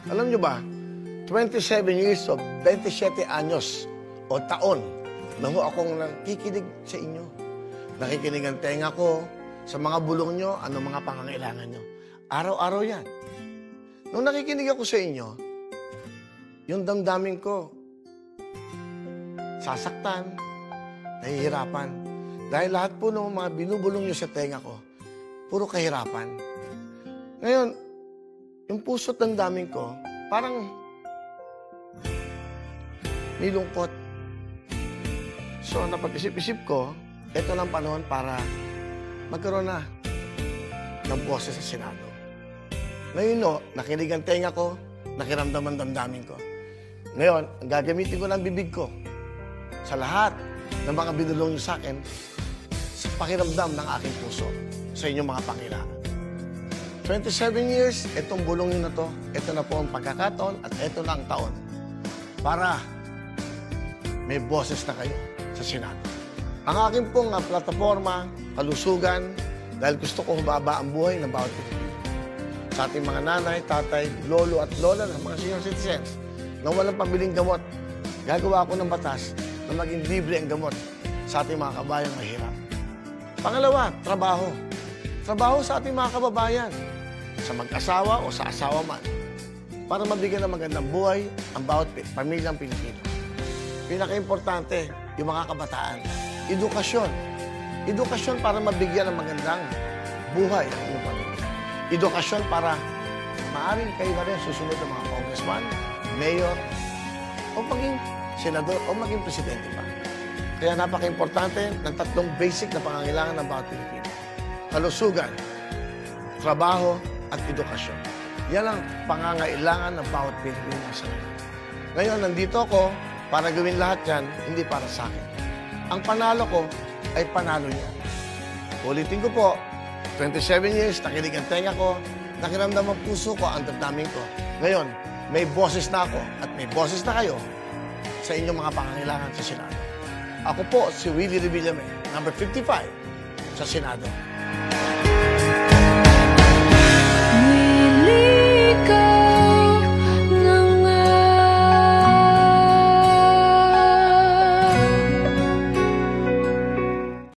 Alam nyo ba, 27 years of 27 anyos o taon na ho akong nakikinig sa inyo. Nakikinig ang tenga ko sa mga bulong nyo, ano mga pangangailangan nyo. Araw-araw yan. Nung nakikinig ako sa inyo, yung damdamin ko, sasaktan, nahihirapan. Dahil lahat po ng mga binubulong nyo sa tenga ko, puro kahirapan. Ngayon, yung puso't damdamin ko, parang nilungkot. So, napag-isip-isip ko, ito ng panahon para magkaroon na ng boses sa Senado. Ngayon, no, nakinig ang tenga ko, nakiramdam ang damdamin ko. Ngayon, ang gagamitin ko ng bibig ko sa lahat ng mga binulong niyo sa akin sa pakiramdam ng aking puso sa inyong mga pangailangan. 27 years, itong bulong nyo na to, ito na po ang pagkakataon at ito na ang taon para may boses na kayo sa Senado. Ang aking pong plataforma, kalusugan, dahil gusto ko humaba ang buhay ng bawat Pilipino. Sa ating mga nanay, tatay, lolo at lola ng mga senior citizens na walang pabiling gamot, gagawa ko ng batas na maging libre ang gamot sa ating mga kabayang mahirap. Pangalawa, trabaho. Trabaho sa ating mga kababayan, sa mag-asawa o sa asawa man, para mabigyan ng magandang buhay ang bawat pamilyang Pilipino. Pinaka-importante, yung mga kabataan. Edukasyon. Edukasyon para mabigyan ng magandang buhay ang inyong pamilya. Edukasyon para maaaring kayo na rin susunod ng mga congressman, mayor, o maging senador, o maging presidente pa. Kaya napaka-importante ng tatlong basic na pangangailangan ng bawat Pilipino. Kalusugan, trabaho, at edukasyon. Yan ang pangangailangan ng bawat Pilipino sa ngayon. Ngayon, nandito ako para gawin lahat yan, hindi para sa akin. Ang panalo ko ay panalo niya. Ulitin ko po, 27 years, nakinig ang tenga ko, nakiramdam ang puso ko, ang damdamin ko. Ngayon, may boses na ako at may boses na kayo sa inyong mga pangangailangan sa Senado. Ako po si Willie Revillame, number 55 sa Senado.